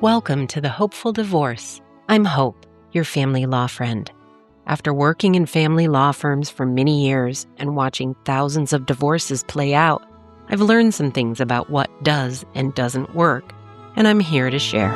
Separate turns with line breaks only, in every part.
Welcome to The Hopeful Divorce. I'm Hope, your family law friend. After working in family law firms for many years and watching thousands of divorces play out, I've learned some things about what does and doesn't work, and I'm here to share.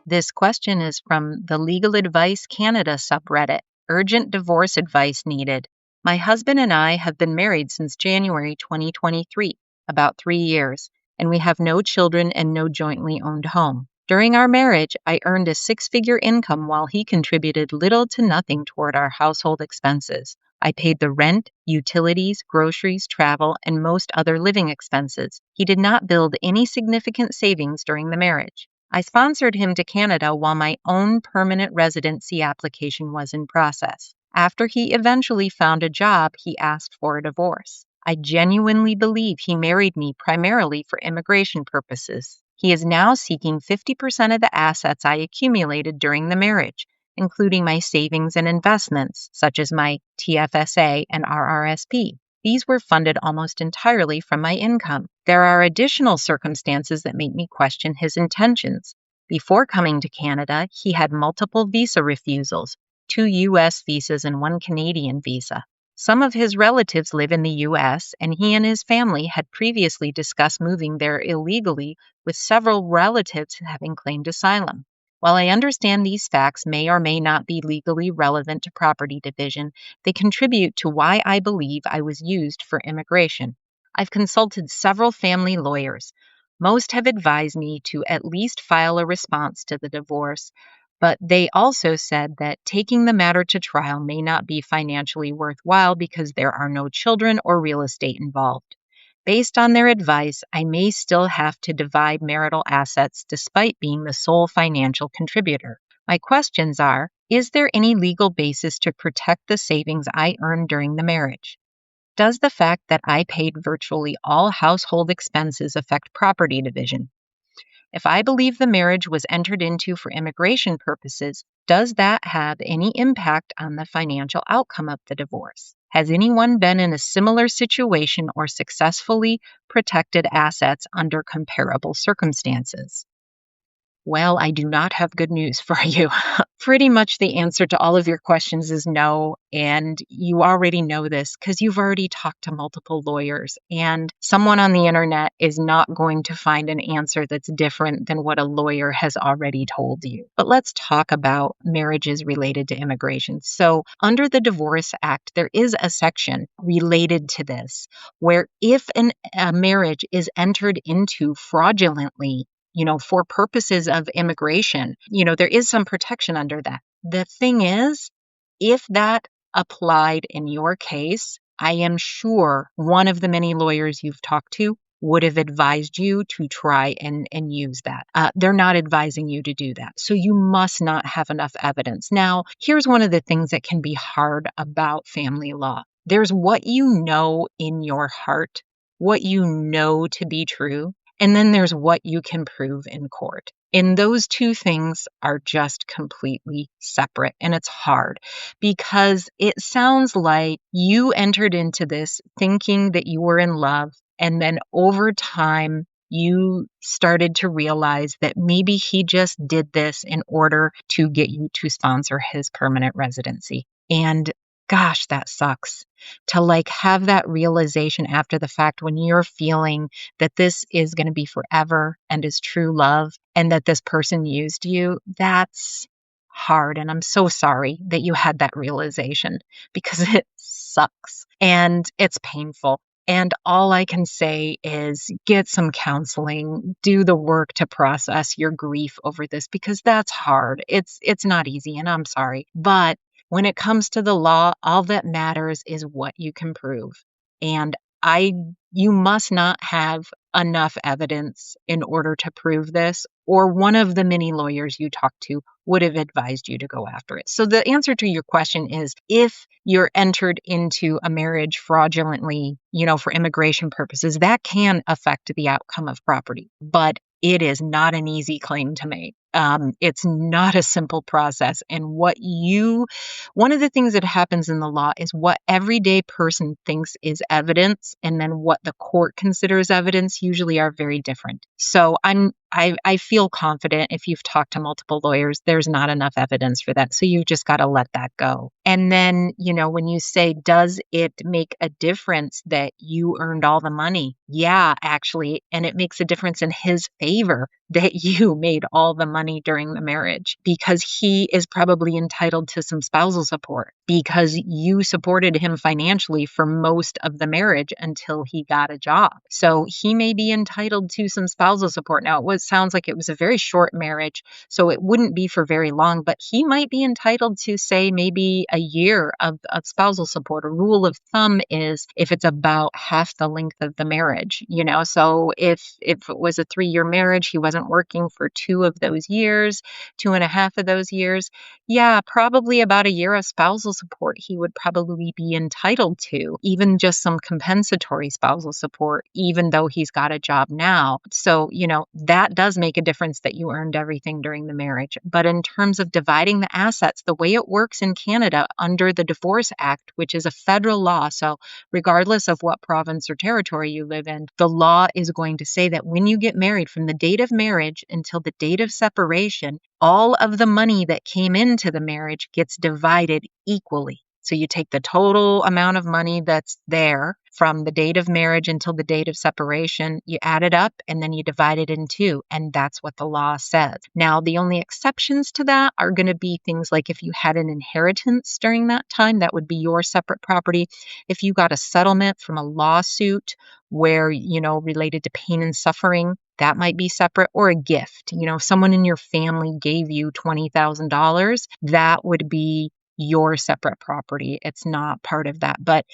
This question is from the LegalAdviceCanada subreddit. Urgent divorce advice needed. My husband and I have been married since January 2023, about 3 years, and we have no children and no jointly owned home. During our marriage, I earned a 6-figure income while he contributed little to nothing toward our household expenses. I paid the rent, utilities, groceries, travel, and most other living expenses. He did not build any significant savings during the marriage. I sponsored him to Canada while my own permanent residency application was in process. After he eventually found a job, he asked for a divorce. I genuinely believe he married me primarily for immigration purposes. He is now seeking 50% of the assets I accumulated during the marriage, including my savings and investments, such as my TFSA and RRSP. These were funded almost entirely from my income. There are additional circumstances that make me question his intentions. Before coming to Canada, he had multiple visa refusals, 2 U.S. visas and 1 Canadian visa. Some of his relatives live in the U.S., and he and his family had previously discussed moving there illegally, with several relatives having claimed asylum. While I understand these facts may or may not be legally relevant to property division, they contribute to why I believe I was used for immigration. I've consulted several family lawyers. Most have advised me to at least file a response to the divorce, but they also said that taking the matter to trial may not be financially worthwhile because there are no children or real estate involved. Based on their advice, I may still have to divide marital assets despite being the sole financial contributor. My questions are, is there any legal basis to protect the savings I earned during the marriage? Does the fact that I paid virtually all household expenses affect property division? If I believe the marriage was entered into for immigration purposes, does that have any impact on the financial outcome of the divorce? Has anyone been in a similar situation or successfully protected assets under comparable circumstances? Well, I do not have good news for you. Pretty much the answer to all of your questions is no, and you already know this because you've already talked to multiple lawyers, and someone on the internet is not going to find an answer that's different than what a lawyer has already told you. But let's talk about marriages related to immigration. So under the Divorce Act, there is a section related to this where if a marriage is entered into fraudulently, for purposes of immigration, there is some protection under that. The thing is, if that applied in your case, I am sure one of the many lawyers you've talked to would have advised you to try and use that. They're not advising you to do that. So you must not have enough evidence. Now, here's one of the things that can be hard about family law. There's what you know in your heart, what you know to be true, and then there's what you can prove in court. And those two things are just completely separate. And it's hard because it sounds like you entered into this thinking that you were in love. And then over time, you started to realize that maybe he just did this in order to get you to sponsor his permanent residency. And gosh, that sucks to have that realization after the fact when you're feeling that this is going to be forever and is true love and that this person used you. That's hard. And I'm so sorry that you had that realization because it sucks and it's painful. And all I can say is get some counseling, do the work to process your grief over this because that's hard. It's not easy and I'm sorry. But when it comes to the law, all that matters is what you can prove. And you must not have enough evidence in order to prove this, or one of the many lawyers you talked to would have advised you to go after it. So the answer to your question is, if you're entered into a marriage fraudulently, for immigration purposes, that can affect the outcome of property. But it is not an easy claim to make. It's not a simple process. And one of the things that happens in the law is what everyday person thinks is evidence and then what the court considers evidence usually are very different. So I feel confident if you've talked to multiple lawyers, there's not enough evidence for that. So you just got to let that go. And then, when you say, does it make a difference that you earned all the money? Yeah, actually. And it makes a difference in his favor that you made all the money during the marriage because he is probably entitled to some spousal support because you supported him financially for most of the marriage until he got a job. So he may be entitled to some spousal support. Now, sounds like it was a very short marriage, so it wouldn't be for very long, but he might be entitled to, say, maybe a year of spousal support. A rule of thumb is if it's about half the length of the marriage, so if it was a 3-year marriage, he wasn't working for 2 of those years, 2.5 of those years, yeah, probably about a year of spousal support he would probably be entitled to, even just some compensatory spousal support, even though he's got a job now. So, that does make a difference that you earned everything during the marriage. But in terms of dividing the assets, the way it works in Canada under the Divorce Act, which is a federal law, so regardless of what province or territory you live in, the law is going to say that when you get married, from the date of marriage until the date of separation, all of the money that came into the marriage gets divided equally. So you take the total amount of money that's there from the date of marriage until the date of separation, you add it up, and then you divide it in 2. And that's what the law says. Now, the only exceptions to that are going to be things like if you had an inheritance during that time, that would be your separate property. If you got a settlement from a lawsuit where, related to pain and suffering, that might be separate, or a gift. If someone in your family gave you $20,000, that would be your separate property. It's not part of that. But,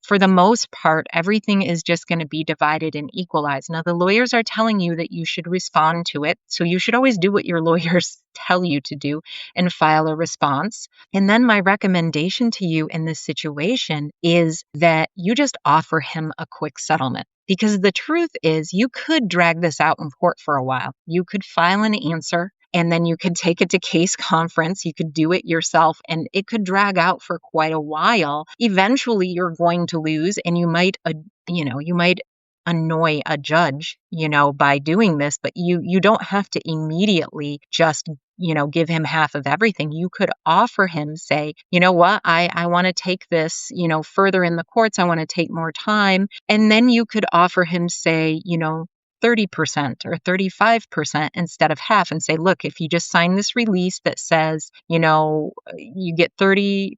for the most part, everything is just going to be divided and equalized. Now, the lawyers are telling you that you should respond to it. So you should always do what your lawyers tell you to do and file a response. And then my recommendation to you in this situation is that you just offer him a quick settlement. Because the truth is, you could drag this out in court for a while. You could file an answer, and then you could take it to case conference. You could do it yourself, and it could drag out for quite a while. Eventually, you're going to lose, and you might annoy a judge, by doing this, but you don't have to immediately just give him half of everything. You could offer him, say, you know what, I want to take this, further in the courts. I want to take more time. And then you could offer him, say, 30% or 35% instead of half, and say, look, if you just sign this release that says, you get 30%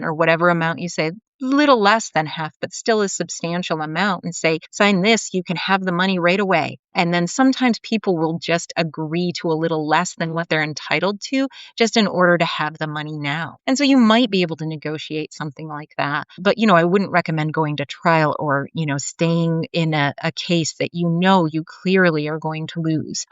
or whatever amount you say, little less than half, but still a substantial amount, and say, sign this, you can have the money right away. And then sometimes people will just agree to a little less than what they're entitled to just in order to have the money now. And so you might be able to negotiate something like that. But, I wouldn't recommend going to trial or, staying in a case that you clearly are going to lose.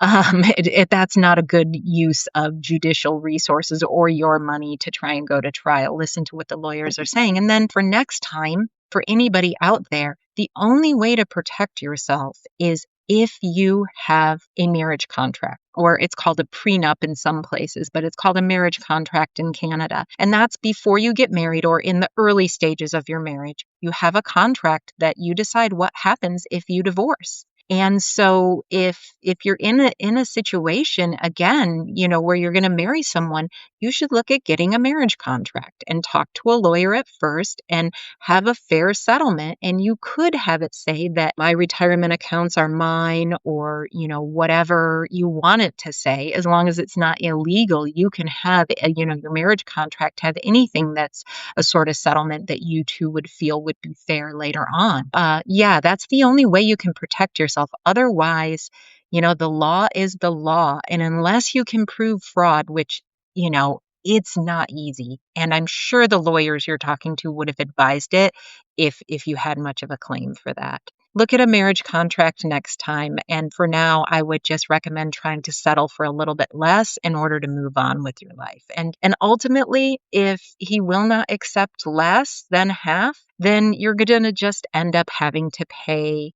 That's not a good use of judicial resources or your money to try and go to trial. Listen to what the lawyers are saying. And then for next time, for anybody out there, the only way to protect yourself is if you have a marriage contract, or it's called a prenup in some places, but it's called a marriage contract in Canada. And that's before you get married or in the early stages of your marriage. You have a contract that you decide what happens if you divorce. And so if you're in a situation, again, where you're going to marry someone, you should look at getting a marriage contract and talk to a lawyer at first and have a fair settlement. And you could have it say that my retirement accounts are mine, or, whatever you want it to say. As long as it's not illegal, you can have, your marriage contract have anything that's a sort of settlement that you two would feel would be fair later on. That's the only way you can protect yourself. Otherwise, the law is the law. And unless you can prove fraud, which, it's not easy. And I'm sure the lawyers you're talking to would have advised it if you had much of a claim for that. Look at a marriage contract next time. And for now, I would just recommend trying to settle for a little bit less in order to move on with your life. And ultimately, if he will not accept less than half, then you're going to just end up having to pay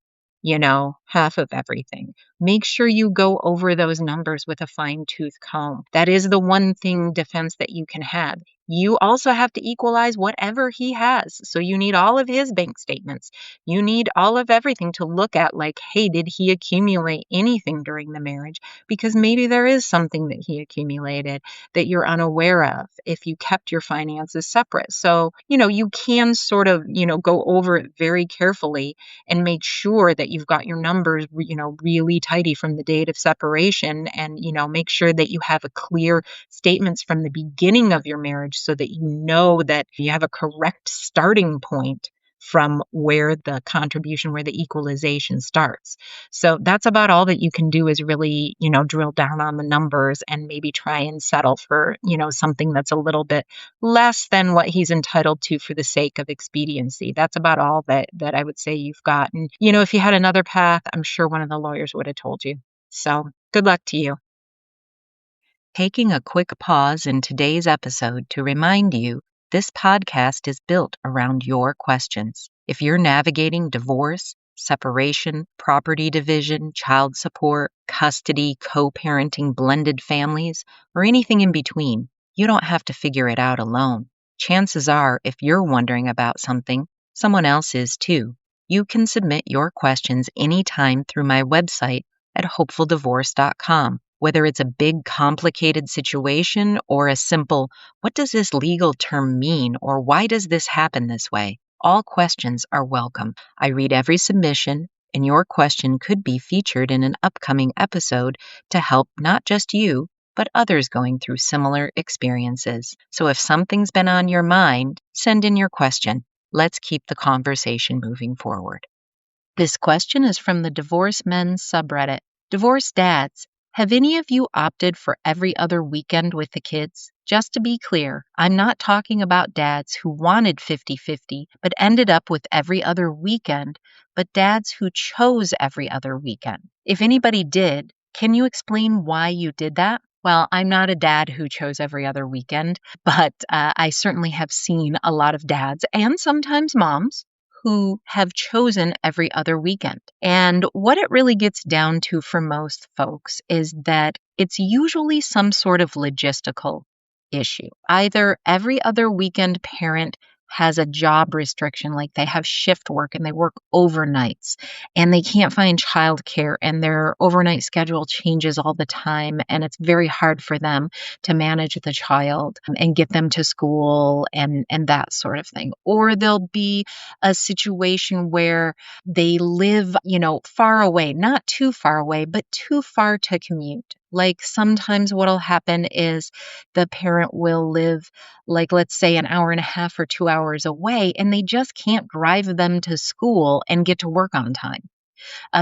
half of everything. Make sure you go over those numbers with a fine-tooth comb. That is the one thing defense that you can have. You also have to equalize whatever he has. So you need all of his bank statements. You need all of everything to look at, like, hey, did he accumulate anything during the marriage? Because maybe there is something that he accumulated that you're unaware of if you kept your finances separate. So, you can sort of, go over it very carefully and make sure that you've got your numbers, really tidy from the date of separation, and, make sure that you have a clear statements from the beginning of your marriage so that you know that you have a correct starting point from where the contribution, where the equalization starts. So that's about all that you can do, is really, drill down on the numbers and maybe try and settle for, something that's a little bit less than what he's entitled to for the sake of expediency. That's about all that I would say you've got. And, if you had another path, I'm sure one of the lawyers would have told you. So good luck to you. Taking a quick pause in today's episode to remind you this podcast is built around your questions. If you're navigating divorce, separation, property division, child support, custody, co-parenting, blended families, or anything in between, you don't have to figure it out alone. Chances are, if you're wondering about something, someone else is too. You can submit your questions anytime through my website at hopefuldivorce.com. Whether it's a big, complicated situation or a simple, what does this legal term mean, or why does this happen this way? All questions are welcome. I read every submission, and your question could be featured in an upcoming episode to help not just you, but others going through similar experiences. So if something's been on your mind, send in your question. Let's keep the conversation moving forward. This question is from the Divorce Men subreddit. Divorce Dads. Have any of you opted for every other weekend with the kids? Just to be clear, I'm not talking about dads who wanted 50-50 but ended up with every other weekend, but dads who chose every other weekend. If anybody did, can you explain why you did that? Well, I'm not a dad who chose every other weekend, but I certainly have seen a lot of dads and sometimes moms who have chosen every other weekend. And what it really gets down to for most folks is that it's usually some sort of logistical issue. Either every other weekend parent has a job restriction, like they have shift work and they work overnights and they can't find childcare and their overnight schedule changes all the time, and it's very hard for them to manage the child and get them to school and that sort of thing. Or there'll be a situation where they live, far away, not too far away, but too far to commute. Like sometimes what'll happen is the parent will live, like, let's say an hour and a half or 2 hours away, and they just can't drive them to school and get to work on time.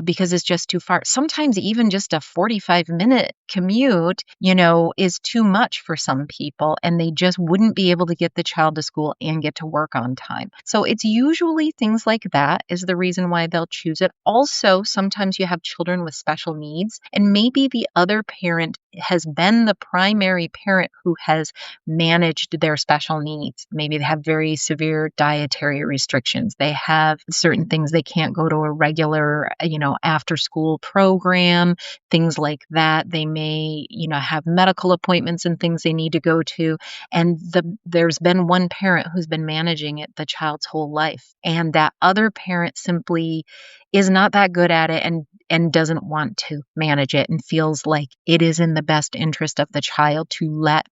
Because it's just too far. Sometimes even just a 45-minute commute, is too much for some people, and they just wouldn't be able to get the child to school and get to work on time. So it's usually things like that is the reason why they'll choose it. Also, sometimes you have children with special needs, and maybe the other parent has been the primary parent who has managed their special needs. Maybe they have very severe dietary restrictions. They have certain things they can't go to a regular, after school program, things like that. They may, have medical appointments and things they need to go to. And there's been one parent who's been managing it the child's whole life. And that other parent simply is not that good at it and doesn't want to manage it and feels like it is in the best interest of the child to let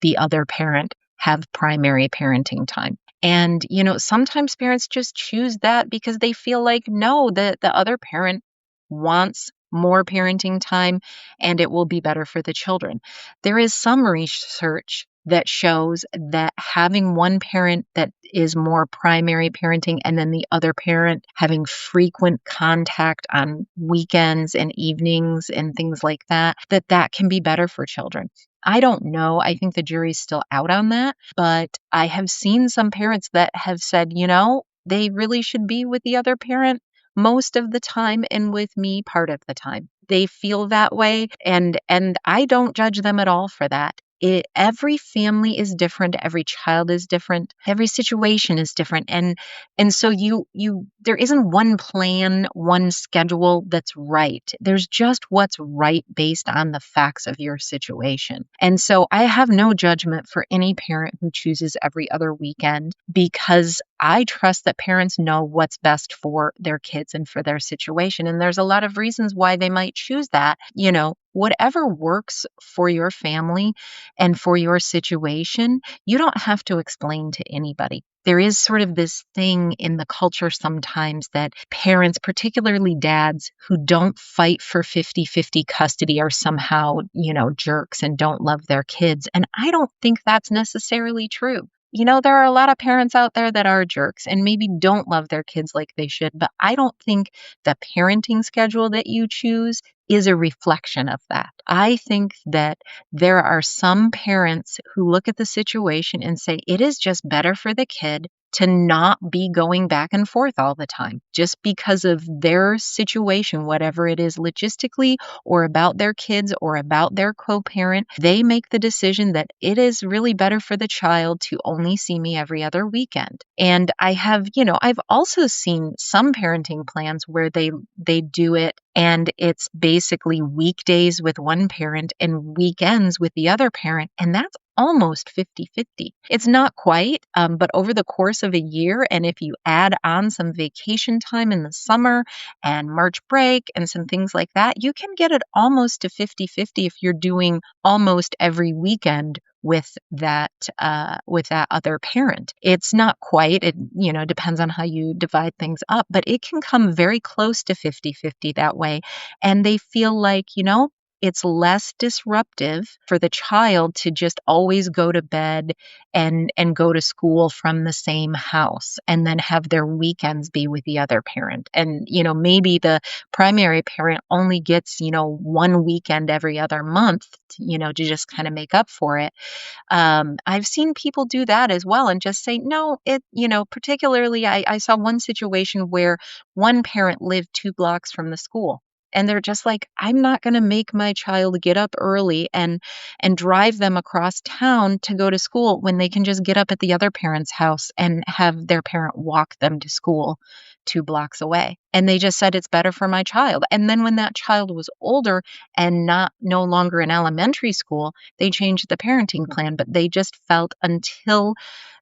the other parent have primary parenting time. And, sometimes parents just choose that because they feel like, no, the other parent wants more parenting time and it will be better for the children. There is some research that shows that having one parent that is more primary parenting and then the other parent having frequent contact on weekends and evenings and things like that can be better for children. I don't know. I think the jury's still out on that, but I have seen some parents that have said, they really should be with the other parent most of the time and with me part of the time. They feel that way, and I don't judge them at all for that. every family is different, every child is different, every situation is different. And so there isn't one plan, one schedule that's right. There's just what's right based on the facts of your situation. And so I have no judgment for any parent who chooses every other weekend, because I trust that parents know what's best for their kids and for their situation. And there's a lot of reasons why they might choose that. Whatever works for your family and for your situation, you don't have to explain to anybody. There is sort of this thing in the culture sometimes that parents, particularly dads, who don't fight for 50-50 custody are somehow, jerks and don't love their kids. And I don't think that's necessarily true. There are a lot of parents out there that are jerks and maybe don't love their kids like they should, but I don't think the parenting schedule that you choose is a reflection of that. I think that there are some parents who look at the situation and say, it is just better for the kid to not be going back and forth all the time, just because of their situation, whatever it is logistically or about their kids or about their co-parent. They make the decision that it is really better for the child to only see me every other weekend. And I've also seen some parenting plans where they do it and it's basically weekdays with one parent and weekends with the other parent. And that's almost 50-50. It's not quite, but over the course of a year, and if you add on some vacation time in the summer and March break and some things like that, you can get it almost to 50-50 if you're doing almost every weekend with that other parent. It's not quite, it depends on how you divide things up, but it can come very close to 50-50 that way. And they feel like, it's less disruptive for the child to just always go to bed and go to school from the same house and then have their weekends be with the other parent. And, maybe the primary parent only gets, one weekend every other month, to just kind of make up for it. I've seen people do that as well and just say, no, particularly I saw one situation where one parent lived 2 blocks from the school. And they're just like, I'm not going to make my child get up early and drive them across town to go to school when they can just get up at the other parent's house and have their parent walk them to school 2 blocks away. And they just said it's better for my child. And then when that child was older and no longer in elementary school, they changed the parenting plan. But they just felt until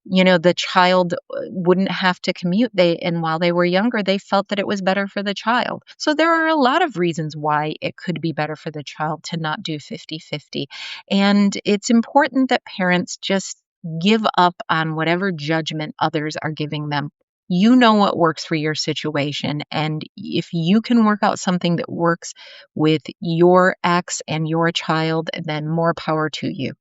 the child wouldn't have to commute. And while they were younger, they felt that it was better for the child. So there are a lot of reasons why it could be better for the child to not do 50-50. And it's important that parents just give up on whatever judgment others are giving them. You know what works for your situation. And if you can work out something that works with your ex and your child, then more power to you.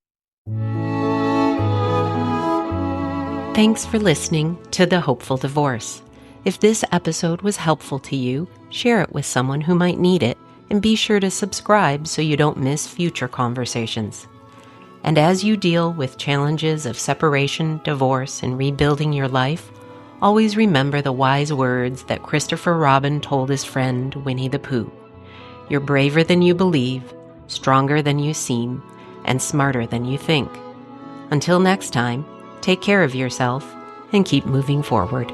Thanks for listening to The Hopeful Divorce. If this episode was helpful to you, share it with someone who might need it, and be sure to subscribe so you don't miss future conversations. And as you deal with challenges of separation, divorce, and rebuilding your life, always remember the wise words that Christopher Robin told his friend Winnie the Pooh. You're braver than you believe, stronger than you seem, and smarter than you think. Until next time, take care of yourself and keep moving forward.